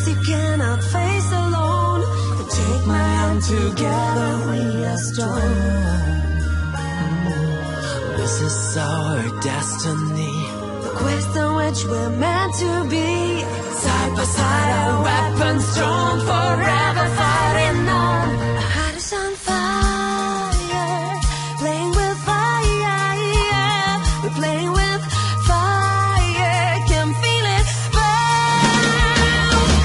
things you cannot face alone. But take my hand, together we are strong. This is our destiny, the quest on which we're meant to be. Side by side, our weapons drawn, forever fighting on. Our heart is on fire, playing with fire. We're playing with fire, can feel it burn.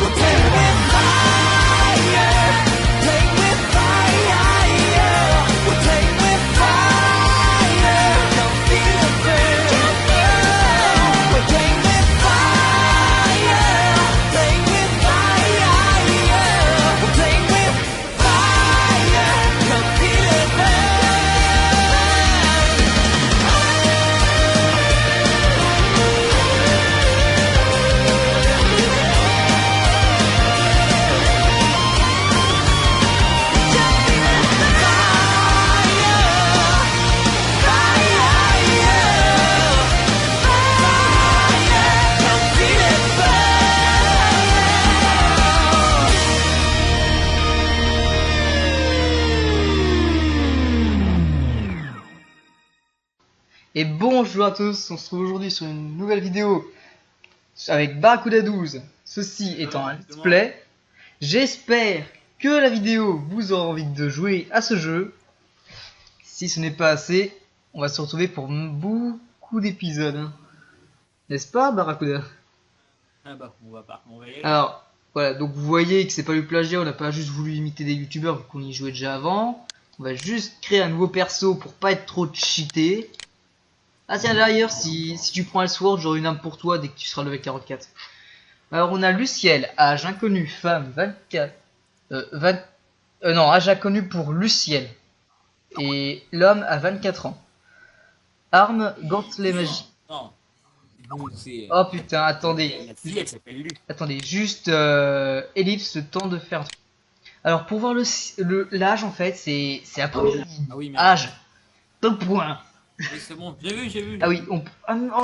We're playing with fire, playing with fire. We're playing with fire, can feel it burn. We're playing with fire, playing with fire. We're playing with fire, can feel it burn. Et bonjour à tous, on se retrouve aujourd'hui sur une nouvelle vidéo avec Barracuda 12, ceci étant un let's play. J'espère que la vidéo vous aura envie de jouer à ce jeu. Si ce n'est pas assez, on va se retrouver pour beaucoup d'épisodes, hein. N'est-ce pas Barracuda? Ah bah on va pas, on va y aller. Alors voilà, donc vous voyez que c'est pas du plagiat, on n'a pas juste voulu imiter des youtubeurs vu qu'on y jouait déjà avant. On va juste créer un nouveau perso pour pas être trop cheaté. Ah tiens d'ailleurs, si tu prends Elsword, j'aurai une âme pour toi dès que tu seras level 44. Alors on a Luciel, âge inconnu, femme, 24... non, âge inconnu pour Luciel. Et l'homme a 24 ans. Arme, gantelet magique. Non. Nous, c'est... Oh putain, attendez. La fille, elle s'appelle Lu. Attendez, juste ellipse, le temps de faire... Alors pour voir l'âge en fait, c'est un peu... Ah oui, mais... Âge. 2 points. Oui, c'est bon, j'ai vu. Ah oui, oh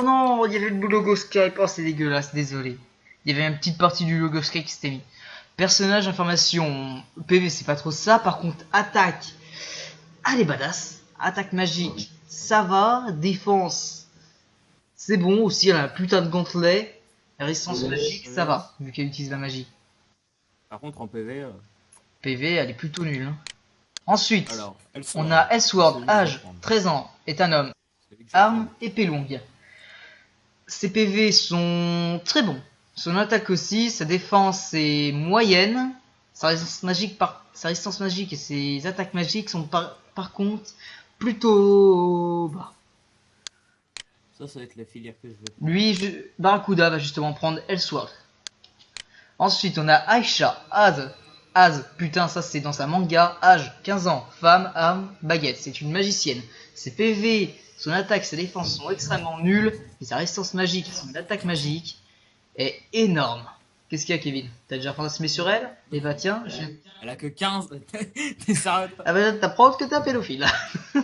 non, il y avait le logo Skype, oh c'est dégueulasse, désolé. Il y avait une petite partie du logo Skype qui s'était mis. Personnage, information, PV c'est pas trop ça, par contre attaque, elle est badass. Attaque magique, ça va, défense, c'est bon aussi, elle a un putain de gantelet. Résistance magique, ça va, vu qu'elle utilise la magie. Par contre, en PV... PV, elle est plutôt nulle, hein. Ensuite, Alors, on a Elsword, âge 13 ans, est un homme. Arme, épée longue. Ses PV sont très bons. Son attaque aussi, sa défense est moyenne. Sa résistance magique et ses attaques magiques sont par contre plutôt bas. Ça va être la filière que je veux. Lui, Barracuda va justement prendre Elsword. Ensuite, on a Aisha, putain ça c'est dans sa manga, âge 15 ans, femme, arme, baguette, c'est une magicienne. Ses PV, son attaque, sa défense sont extrêmement nuls, et sa résistance magique et son attaque magique est énorme. Qu'est-ce qu'il y a Kevin? T'as déjà fantasmé sur elle? Et bah tiens, Elle a que 15, t'es sérieux? Ah bah t'apprends que t'es un pédophile. Elle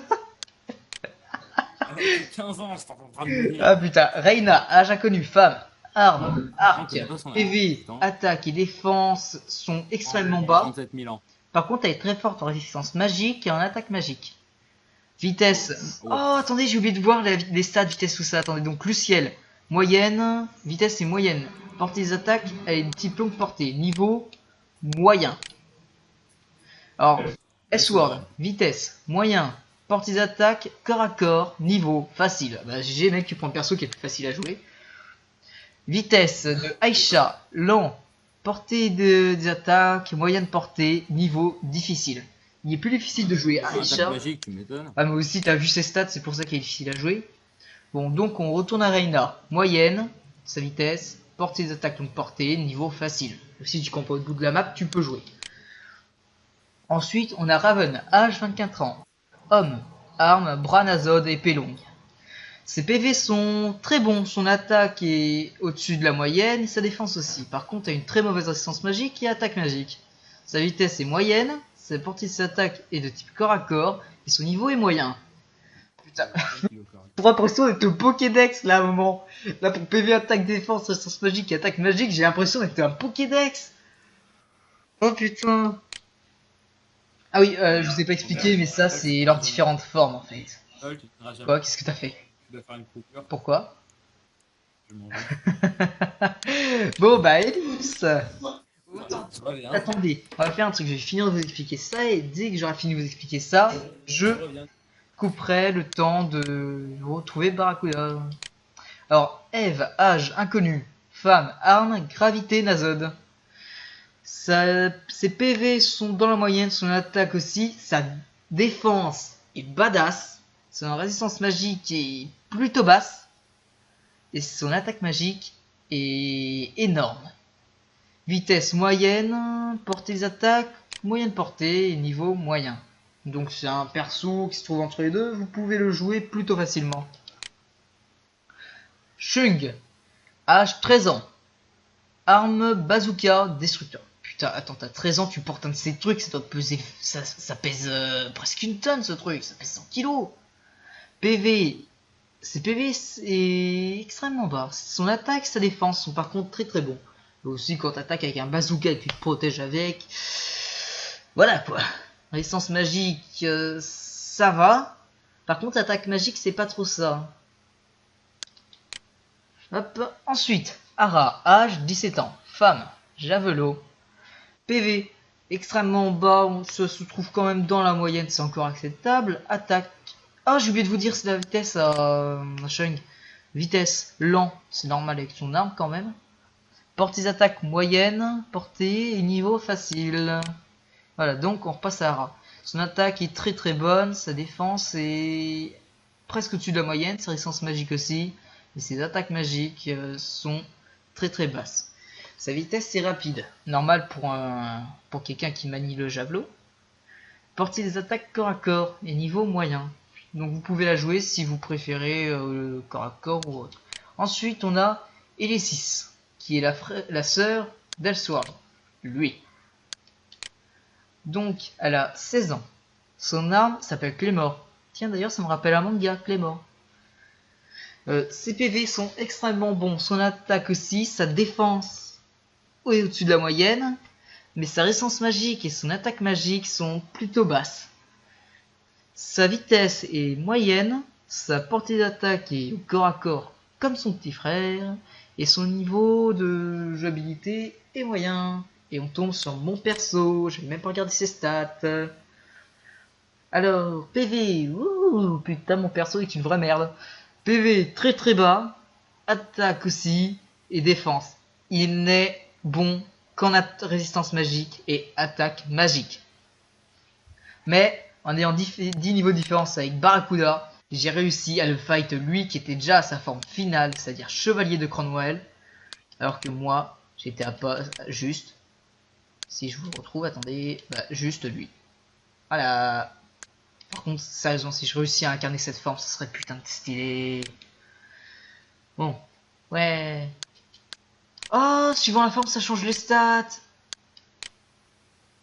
a que 15 ans, c'est en train de me dire. Ah putain, Reina, âge inconnu, femme, arme, arc, c'est pas son PV, âge. attaque et défense sont extrêmement bas. 37 000 ans. Par contre, elle est très forte en résistance magique et en attaque magique. Vitesse. Oh, attendez, j'ai oublié de voir les stats, vitesse, tout ça. Attendez, donc Luciel, moyenne, vitesse et moyenne. Portée des attaques, elle est une petite longue portée. Niveau moyen. Alors, S-Word, vitesse, moyen. Portée des attaques, corps à corps, niveau facile. Bah, GG, mec, tu prends le perso qui est plus facile à jouer. Vitesse de Aisha, lent. Portée des attaques, moyenne portée, niveau difficile. Il est plus difficile de jouer à Aisha. Magique, tu m'étonnes. Ah mais aussi t'as vu ses stats, c'est pour ça qu'il est difficile à jouer. Bon donc on retourne à Reina. Moyenne, sa vitesse, portée des attaques donc portée, niveau facile. Si tu comprends au bout de la map, tu peux jouer. Ensuite on a Raven, âge 24 ans. Homme, arme, bras Nazod, épée longue. Ses PV sont très bons, son attaque est au-dessus de la moyenne, et sa défense aussi. Par contre, elle a une très mauvaise résistance magique et attaque magique. Sa vitesse est moyenne, sa portée de ses attaques est de type corps à corps, et son niveau est moyen. Putain, pour l'impression d'être au Pokédex là à un moment. Là pour PV, attaque, défense, résistance magique et attaque magique, j'ai l'impression d'être un Pokédex. Oh putain. Ah oui, je vous ai pas expliqué, mais ça, c'est leurs différentes formes, en fait. Tu diras jamais. Quoi? Qu'est-ce que t'as fait? Je dois faire une coupure. Pourquoi? Je vais manger. Bon, bah, Elise. Autant. Je reviens. Attendez, on va faire un truc, je vais finir de vous expliquer ça, et dès que j'aurai fini de vous expliquer ça, je Je reviens. couperai le temps de retrouver Barracuda. Alors, Eve, âge inconnu, femme, arme, gravité, Nazod. Ses PV sont dans la moyenne, son attaque aussi, sa défense est badass, son résistance magique est plutôt basse, et son attaque magique est énorme. Vitesse moyenne, portée des attaques, moyenne portée et niveau moyen. Donc c'est un perso qui se trouve entre les deux, vous pouvez le jouer plutôt facilement. Shung, âge 13 ans, arme bazooka, destructeur. Putain, attends, t'as 13 ans, tu portes un de ces trucs, ça doit peser. Ça pèse presque une tonne ce truc, ça pèse 100 kilos. PV. Ses PV est extrêmement bas. Son attaque, sa défense sont par contre très très bons. Et aussi quand t'attaques avec un bazooka et que tu te protèges avec. Voilà quoi. Résistance magique, ça va. Par contre, l'attaque magique, c'est pas trop ça. Hop. Ensuite, Ara, âge 17 ans, femme, javelot. PV, extrêmement bas, on se trouve quand même dans la moyenne, c'est encore acceptable. Attaque. Ah, j'ai oublié de vous dire, c'est la vitesse à Shung. Vitesse, lent, c'est normal avec son arme quand même. Portée d'attaque moyenne, portée et niveau facile. Voilà, donc on repasse à Ara. Son attaque est très très bonne, sa défense est presque au-dessus de la moyenne, sa résistance magique aussi. Et ses attaques magiques sont très très basses. Sa vitesse est rapide, normal pour quelqu'un qui manie le javelot. Portée des attaques corps à corps et niveau moyen. Donc vous pouvez la jouer si vous préférez le corps à corps ou autre. Ensuite on a Elesis, qui est la sœur d'Elsword, lui. Donc elle a 16 ans. Son arme s'appelle Claymore. Tiens d'ailleurs ça me rappelle un manga, Claymore. Ses PV sont extrêmement bons, son attaque aussi, sa défense est au-dessus de la moyenne, mais sa résistance magique et son attaque magique sont plutôt basses. Sa vitesse est moyenne, sa portée d'attaque est au corps à corps comme son petit frère, et son niveau de jouabilité est moyen. Et on tombe sur mon perso, je vais même pas regarder ses stats. Alors, PV, ouh, putain mon perso est une vraie merde. PV très très bas, attaque aussi, et défense. Il n'est bon qu'en résistance magique et attaque magique. Mais en ayant 10 niveaux de différence avec Barracuda, j'ai réussi à le fight lui qui était déjà à sa forme finale, c'est-à-dire chevalier de Cromwell, alors que moi j'étais à pas juste. Si je vous retrouve, attendez, bah, juste lui. Voilà. Par contre, sérieusement, si je réussis à incarner cette forme, ce serait putain de stylé. Bon, ouais. Oh, suivant la forme, ça change les stats.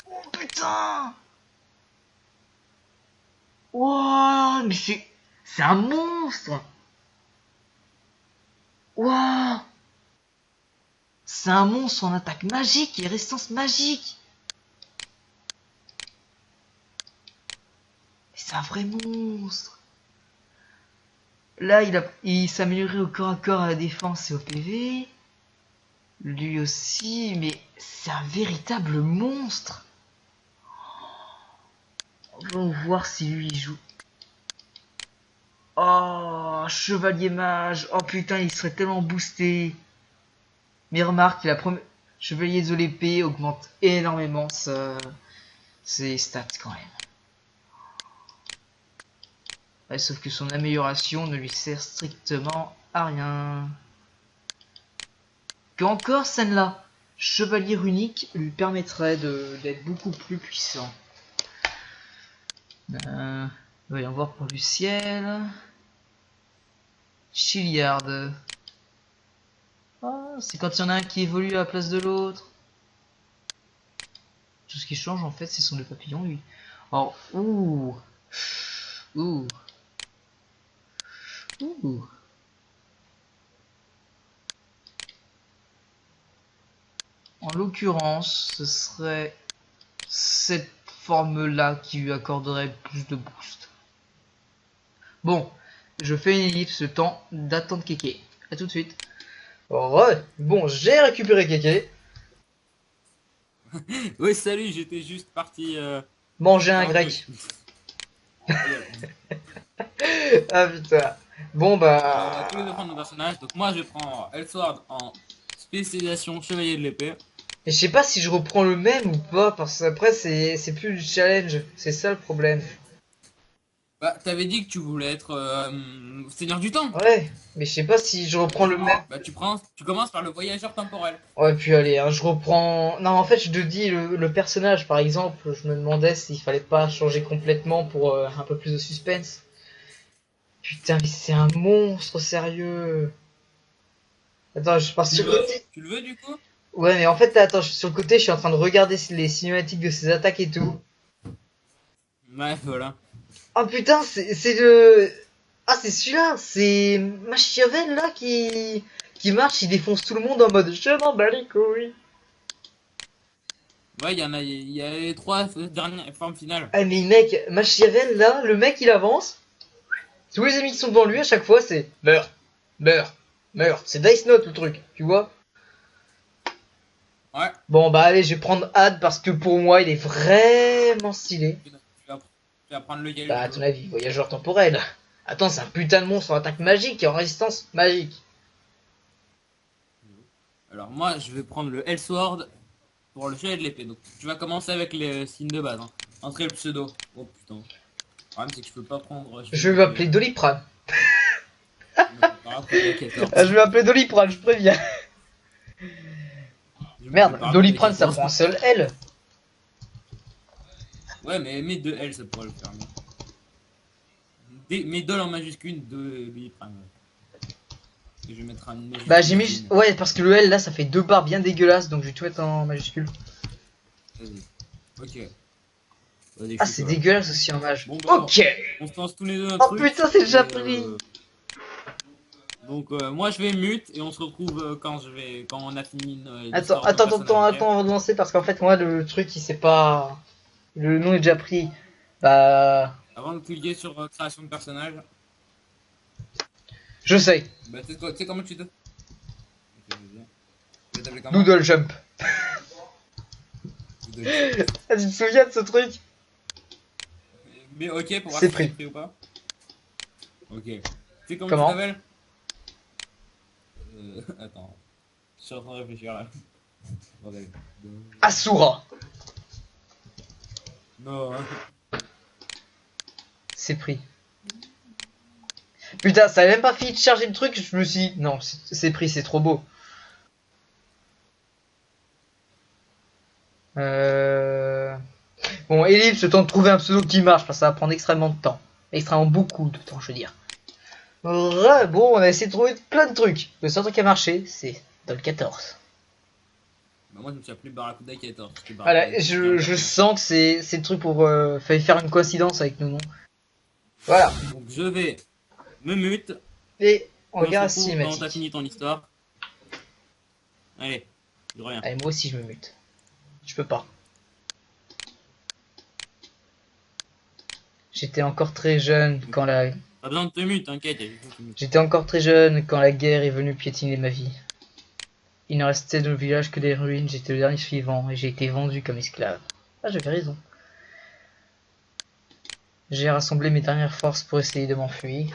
Oh putain. Wow, mais c'est un monstre. Wow. C'est un monstre en attaque magique et résistance magique. C'est un vrai monstre. Là, il s'améliorait au corps à corps à la défense et au PV. Lui aussi, mais c'est un véritable monstre. On va voir si lui joue. Oh, chevalier mage. Oh putain, il serait tellement boosté. Mais remarque, la première chevalier de l'épée augmente énormément ses stats quand même. Ouais, sauf que son amélioration ne lui sert strictement à rien. Que encore celle-là, chevalier runique lui permettrait d'être beaucoup plus puissant. Voyons voir pour du ciel. Chiliard. Oh, c'est quand il y en a un qui évolue à la place de l'autre. Tout ce qui change en fait, c'est son deux papillons lui. Oh, ouh. Ouh. Ouh. En l'occurrence, ce serait cette forme-là qui lui accorderait plus de boost. Bon, je fais une ellipse, le temps d'attendre Kéké. A tout de suite. Bon, j'ai récupéré Kéké. Oui, salut, j'étais juste parti. Manger un faire grec. truc. Ah putain. Bon On va bah... tous les deux prendre nos personnages. Donc, moi, je prends Elsword en spécialisation chevalier de l'épée. Et je sais pas si je reprends le même ou pas, parce que après c'est plus du challenge. C'est ça le problème. Bah, t'avais dit que tu voulais être Seigneur du Temps. Ouais, mais je sais pas si je reprends le même. Bah, tu commences par le voyageur temporel. Ouais, puis allez, hein, je reprends. Non, en fait, je te dis le personnage, par exemple, je me demandais s'il fallait pas changer complètement pour un peu plus de suspense. Putain, mais c'est un monstre, sérieux. Attends, je passe Tu sur le le veux côté. Tu le veux du coup? Ouais, mais en fait, attends, sur le côté, je suis en train de regarder les cinématiques de ses attaques et tout. Ouais, voilà. Oh putain, c'est le. Ah, c'est celui-là, c'est Machiavel là qui marche, il défonce tout le monde en mode je m'en bats les couilles. Ouais, il y a les trois dernières formes finales. Ah, mais mec, Machiavel là, le mec il avance, tous les ennemis qui sont devant lui à chaque fois c'est meurs, meurs, meurs. C'est Dice Note le truc, tu vois. Ouais. Bon, bah allez, je vais prendre Had parce que pour moi il est vraiment stylé. Tu vas prendre lequel Bah, du à coup? ton avis, voyageur temporel. Attends, c'est un putain de monstre en attaque magique et en résistance magique. Alors, moi, je vais prendre le Elsword pour le chevalier de l'épée. Donc, tu vas commencer avec les signes de base. Hein. Entrer le pseudo. Oh putain. Le problème, c'est que je peux pas prendre. Je vais m'appeler Doliprane. Je vais m'appeler Doliprane, je préviens. Merde, Doliprane ça prend un seul L. Ouais, mais mets deux L, ça pourrait le faire. Mets Dol en majuscule, deux Doliprane. Et je vais mettre un majuscule. Bah j'ai mis... Ouais, parce que le L là ça fait deux barres bien dégueulasses, donc je vais tout mettre en majuscule. Vas-y. Ok. Vas-y, Ah, c'est dégueulasse aussi en mage. Bon, bah, Ok. on se lance tous les deux un Oh truc. putain, c'est déjà et, pris. Donc moi je vais mute et on se retrouve quand on a fini Attends, l'histoire de nos personnages, ok avant de lancer, parce qu'en fait moi le truc il sait pas... Le nom est déjà pris. Bah... Avant de cliquer sur création de personnage, Je sais. bah tu sais comment tu te... Ok, vas-y. Tu vas t'appeler comment? Doodle Jump. Doodle. Ah, tu te souviens de ce truc? Mais ok pour voir C'est si pris. c'est pris ou pas. Ok. Tu sais comment Comment? tu t'appelles? Attends. Je suis en train de réfléchir là. Bordel. Asura. Non, hein. C'est pris. Putain, ça avait même pas fini de charger le truc, je me suis dit, non, c'est pris, c'est trop beau. Bon, Ellipse, le temps de trouver un pseudo qui marche, parce que ça va prendre extrêmement de temps. Extrêmement beaucoup de temps, je veux dire. Bon, on a essayé de trouver plein de trucs. Le seul truc qui a marché, c'est dans le 14. Bah, moi je me suis appelé Barracuda 14. Voilà, je sens que c'est le truc pour fallait faire une coïncidence avec nos noms. Voilà. Donc je vais me mute. Et on Et regarde la se retrouve quand t'as cinématique. fini ton histoire. Allez, de rien. Allez, moi aussi je me mute. Je peux pas. J'étais encore très jeune quand la... Pas besoin de te mute, t'inquiète. J'étais encore très jeune quand la guerre est venue piétiner ma vie. Il ne restait de nos village que des ruines, j'étais le dernier suivant et j'ai été vendu comme esclave. Ah, j'avais raison. J'ai rassemblé mes dernières forces pour essayer de m'enfuir,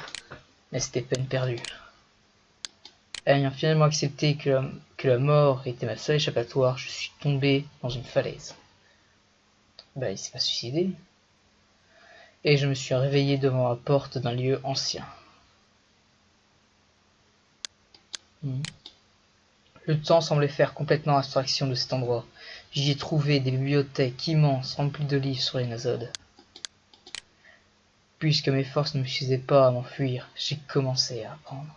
mais c'était peine perdue. Ayant finalement accepté que la mort était ma seule échappatoire, je suis tombé dans une falaise. Bah, il s'est pas suicidé. Et je me suis réveillé devant la porte d'un lieu ancien. Le temps semblait faire complètement abstraction de cet endroit. J'y ai trouvé des bibliothèques immenses remplies de livres sur les nazodes. Puisque mes forces ne me suffisaient pas à m'enfuir, j'ai commencé à apprendre.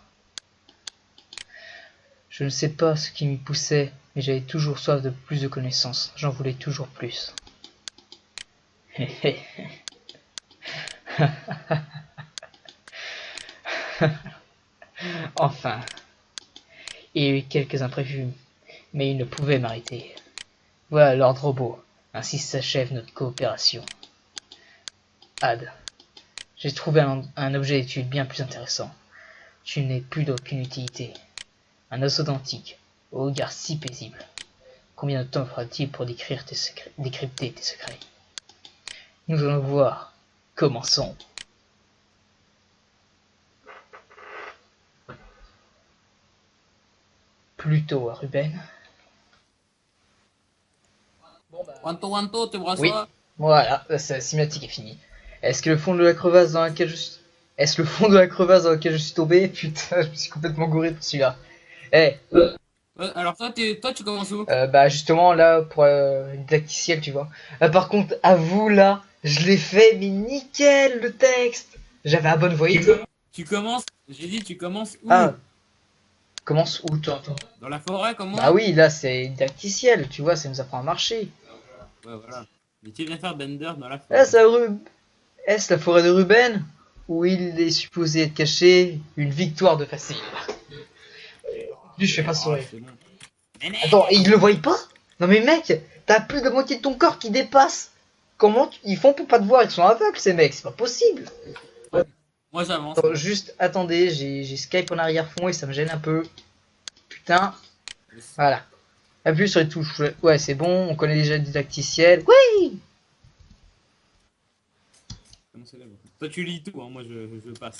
Je ne sais pas ce qui m'y poussait, mais j'avais toujours soif de plus de connaissances. J'en voulais toujours plus. Enfin, il y a eu quelques imprévus, mais ils ne pouvaient m'arrêter. Voilà l'ordre robot. Ainsi s'achève notre coopération. Had, j'ai trouvé un objet d'étude bien plus intéressant. Tu n'es plus d'aucune utilité. Un os authentique, au regard si paisible. Combien de temps faudra-t-il pour décrypter tes secrets? Nous allons voir. Commençons. Plutôt à Ruben. Wanto, tes bras Oui. soient. Voilà, la cinématique est finie. Est-ce le fond de la crevasse dans laquelle je suis tombé? Putain, je me suis complètement gouré pour celui-là. Eh, Alors toi, tu commences où? bah justement là pour didacticiel, tu vois. Par contre, à vous là, je l'ai fait mais nickel le texte. J'avais un bonne voix. Tu commences, j'ai dit tu commences où? Ah, commence où toi? Dans la forêt comme moi? Bah oui, là c'est didacticiel, tu vois, ça nous apprend à marcher. Ouais, voilà. Mais tu viens faire Bender dans la Là, forêt. Est-ce la forêt de Ruben? Où il est supposé être caché? Une victoire de facile. Lui, je fais pas sourire. C'est bon. Attends, et ils le voient pas? Non mais mec, t'as plus de la moitié de ton corps qui dépasse. Comment ils font pour pas te voir? Ils sont aveugles ces mecs, c'est pas possible. Moi j'avance. Attends, juste attendez, j'ai Skype en arrière-fond et ça me gêne un peu. Putain, voilà. Appuie sur les touches. Ouais, c'est bon, on connaît déjà le didacticiel. Oui. Comment c'est là, bon. Toi tu lis tout, hein, moi je passe.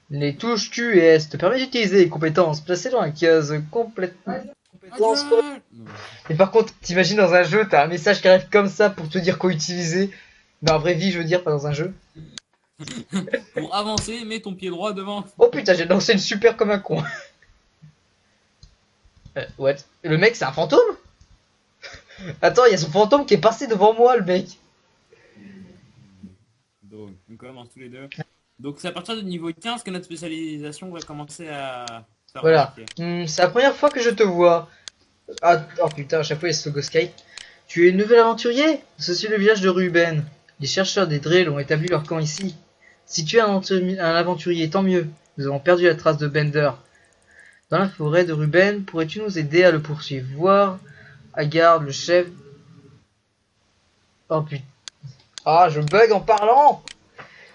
Les touches Q et S te permettent d'utiliser les compétences placées dans la case complètement. Compétences. Non. Et par contre, t'imagines dans un jeu, t'as un message qui arrive comme ça pour te dire quoi utiliser. Dans la vraie vie, je veux dire, pas dans un jeu. Pour avancer, mets ton pied droit devant. Oh putain, j'ai lancé une super comme un con. What? Le mec, c'est un fantôme? Attends, il y a son fantôme qui est passé devant moi, le mec. Donc on commence tous les deux. Donc c'est à partir du niveau 15 que notre spécialisation va commencer à se faire Voilà. remarquer. C'est la première fois que je te vois. Ah, oh putain, à chaque fois il y a ce logo Skype. Tu es un nouvel aventurier? Ceci est le village de Ruben. Les chercheurs des Drells ont établi leur camp ici. Si tu es un aventurier, tant mieux. Nous avons perdu la trace de Bender. Dans la forêt de Ruben, pourrais-tu nous aider à le poursuivre? Voir Haggard, le chef. Oh putain. Ah, je bug en parlant!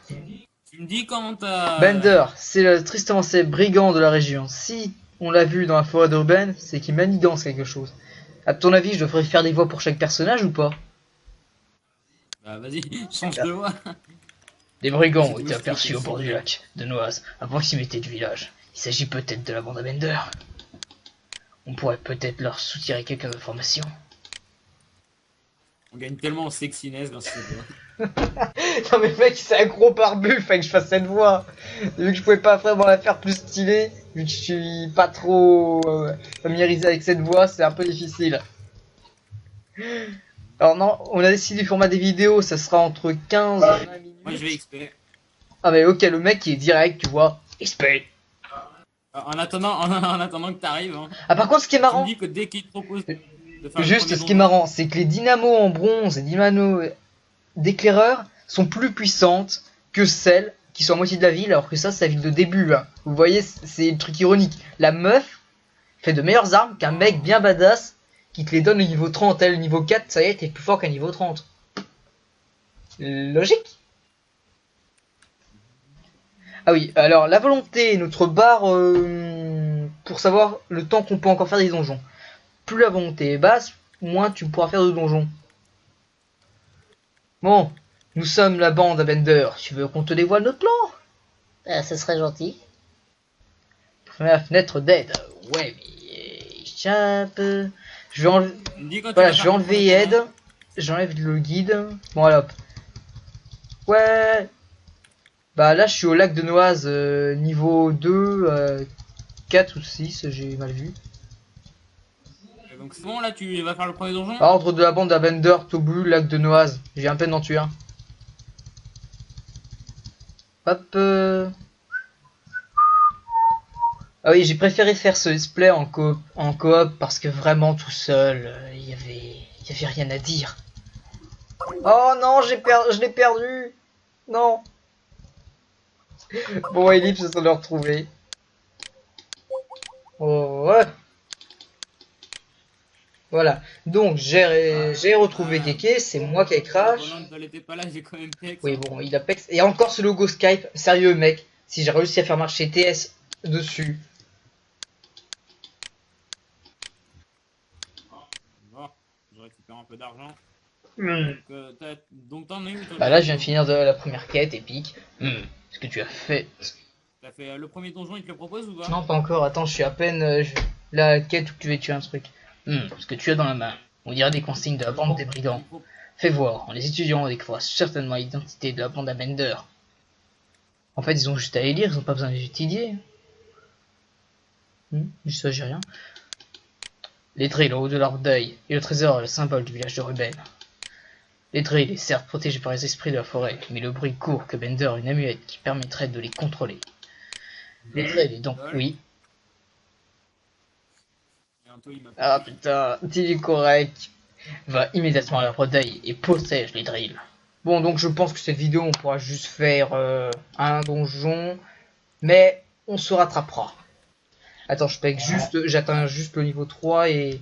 Tu me dis quand t'as... Bender, c'est le tristement célèbre brigand de la région. Si on l'a vu dans la forêt de Ruben, c'est qu'il manigance quelque chose. À ton avis, je devrais faire des voix pour chaque personnage ou pas? Bah vas-y, change de voix. Des brigands ont C'est été tout, aperçus au c'est bord tout. du lac de Noise, à proximité du village. Il s'agit peut-être de la bande à Bender. On pourrait peut-être leur soutirer quelques informations. On gagne tellement en sexiness grâce à cette voix. Non mais mec, c'est un gros barbu, fallait que je fasse cette voix. Vu que je pouvais pas vraiment la faire plus stylée, vu que je suis pas trop familiarisé avec cette voix, c'est un peu difficile. Alors non, on a décidé du format des vidéos, ça sera entre 15 et 20 minutes. Moi je vais XP. Ah mais ok, le mec il est direct, tu vois. XP. En attendant que t'arrives, hein, Ah par contre, ce qui est tu me marrant, dis que dès qu'il te propose de faire le juste premier ce qui est donjon, marrant, c'est que les dynamos en bronze et dynamos d'éclaireur sont plus puissantes que celles qui sont à moitié de la ville, alors que ça c'est la ville de début. Hein. Vous voyez, c'est le truc ironique. La meuf fait de meilleures armes qu'un mec bien badass qui te les donne au niveau 30. Elle, au niveau 4, ça y est, t'es plus fort qu'à niveau 30. Logique. Ah oui, alors la volonté, notre barre pour savoir le temps qu'on peut encore faire des donjons. Plus la volonté est basse, moins tu pourras faire de donjons. Bon, nous sommes la bande à Bender. Tu veux qu'on te dévoile notre plan? Ce serait gentil. Première fenêtre d'aide. Ouais, mais échappe. Je vais enlever. tu me dis quand tu Voilà, vas je vais faire le enlever premier donjon. aide. J'enlève le guide. Bon, alors. Hop. Ouais. Bah là, je suis au lac de Noise, niveau 2, 4 ou 6, j'ai mal vu. Donc c'est bon, là tu vas faire le premier donjon. Ordre de la bande à Bender, Tobu, lac de Noise. J'ai un peine d'en tuer un. Hop. Ah oui, j'ai préféré faire ce let's play en coop parce que vraiment tout seul, il y avait rien à dire. Oh non, je l'ai perdu. Non. Bon, Ellipse, j'essaie de le retrouver. Oh ouais. Voilà. Donc j'ai retrouvé Keke, c'est moi qui ai crash. Roland, elle était pas là, j'ai quand même Pex. Oui, hein. bon, il a pex. Et encore ce logo Skype. Sérieux, mec. Si j'ai réussi à faire marcher TS dessus. Bon, je récupère un peu d'argent. Hmm. Donc t'en es où toi, Bah là, je viens de finir de la première quête épique. Ce que tu as fait. T'as fait le premier donjon, il te le propose ou pas? Non, pas encore. Attends, je suis à peine. La quête où tu veux tuer un truc. Ce que tu as dans la main. On dirait des consignes de la bande des brigands. Fais voir. Les étudiants découvrent certainement l'identité de la bande à Bender. En fait, ils ont juste à les lire, ils ont pas besoin de les étudier. Juste ça, j'ai rien. Les drills au haut de leur deuil, et le trésor est le symbole du village de Ruben. Les drills est certes protégé par les esprits de la forêt, mais le bruit court que Bender a une amulette qui permettrait de les contrôler. Les drills est donc... Oui. Bientôt, il m'appelle. Ah putain, dis correct. Va immédiatement à leur deuil et possède les drills. Bon, donc je pense que cette vidéo, on pourra juste faire un donjon, mais on se rattrapera. Attends, j'atteins juste le niveau 3 et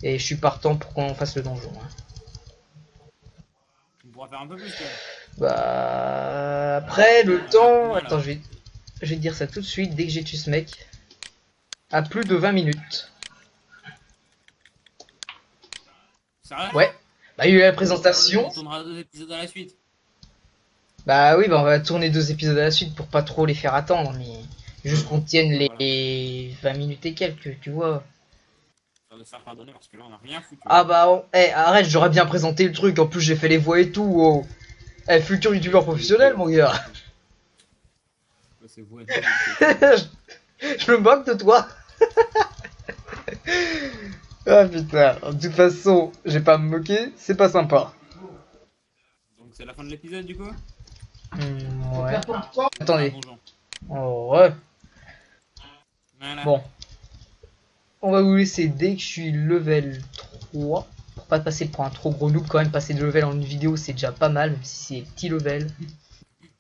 je suis partant pour qu'on fasse le donjon. Hein. On pourra faire un peu plus quand même. Bah après le temps, Voilà. attends, je vais te dire ça tout de suite dès que j'ai tué ce mec. À plus de 20 minutes. Sérieux? Ouais. Bah il y a eu la présentation. On tournera 2 épisodes à la suite. Bah oui, bah on va tourner 2 épisodes à la suite pour pas trop les faire attendre, mais juste qu'on tienne les 20 minutes et quelques, tu vois. Ça va se faire pardonner parce que là on a rien foutu. Ah bah arrête, j'aurais bien présenté le truc, en plus j'ai fait les voix et tout. Oh. Futur youtubeur professionnel mon gars. Ouais, c'est vrai. Je me moque de toi. Ah putain, de toute façon, j'ai pas à me moquer, c'est pas sympa. Donc c'est la fin de l'épisode du coup? Ouais. Un Attendez. donjon. Oh ouais. Voilà. Bon. On va vous laisser dès que je suis level 3. Pour pas passer pour un trop gros noob, quand même passer de level en une vidéo c'est déjà pas mal, même si c'est petit level.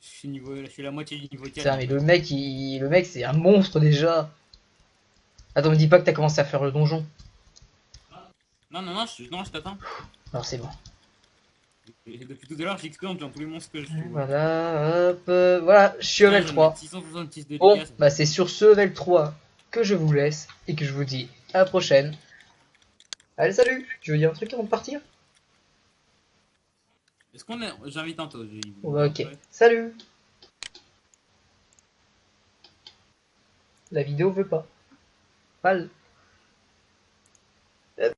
Je suis la moitié du niveau 4. Putain, mais le mec c'est un monstre déjà. Attends, me dis pas que t'as commencé à faire le donjon. Non, je t'attends. Alors c'est bon. Et depuis tout à l'heure, j'expérimente dans tous les monstres que je suis. Voilà, hop, voilà, je suis level 3. 666 de Bon, dégâts. bah c'est sur ce level 3 que je vous laisse et que je vous dis à la prochaine. Allez, salut. Tu veux dire un truc avant de partir? Est-ce qu'on est. J'invite un taux. Ok, salut. La vidéo veut pas. Pas